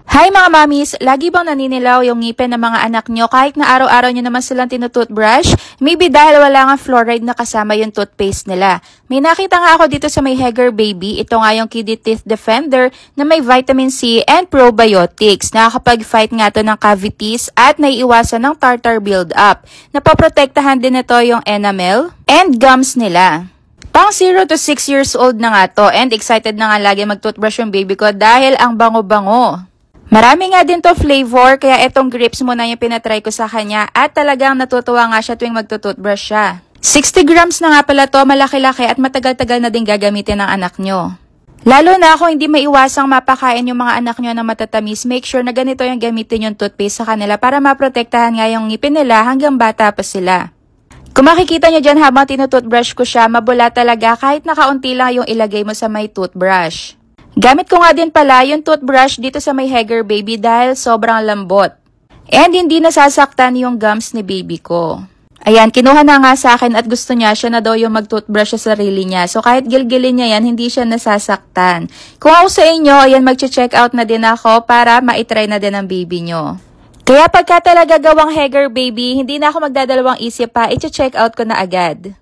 Hi mga mamis! Lagi bang naninilaw yung ngipin ng mga anak nyo kahit na araw-araw nyo naman silang tinutoothbrush? Maybe dahil wala nga fluoride na kasama yung toothpaste nila. May nakita nga ako dito sa may Hegger Baby. Ito nga yung Kiddy Teeth Defender na may vitamin C and probiotics. Nakakapag-fight nga to ng cavities at naiiwasan ng tartar build-up. Napoprotektahan din ito yung enamel and gums nila. Pang 0 to 6 years old na nga to and excited na nga lagi mag-toothbrush yung baby ko dahil ang bango-bango. Marami nga din to flavor, kaya etong grapes muna yung pinatry ko sa kanya at talagang natutuwa nga siya tuwing magtutoothbrush siya. 60 grams na nga pala to, malaki-laki at matagal-tagal na din gagamitin ng anak nyo. Lalo na kung hindi maiwasang mapakain yung mga anak nyo ng matatamis, make sure na ganito yung gamitin yung toothpaste sa kanila para maprotektahan nga yung ngipin nila hanggang bata pa sila. Kung makikita nyo dyan habang tinutoothbrush ko siya, mabula talaga kahit nakaunti lang yung ilagay mo sa may toothbrush. Gamit ko nga din pala yung toothbrush dito sa may Hegger Baby dahil sobrang lambot. And hindi nasasaktan yung gums ni baby ko. Ayan, kinuha na nga sa akin at gusto niya, siya na daw yung mag-toothbrush sa sarili niya. So kahit gilgilin niya yan, hindi siya nasasaktan. Kung ako sa inyo, ayan, mag-check out na din ako para maitry na din ang baby nyo. Kaya pagka talaga gawang Hegger Baby, hindi na ako magdadalawang isip pa, i-check out ko na agad.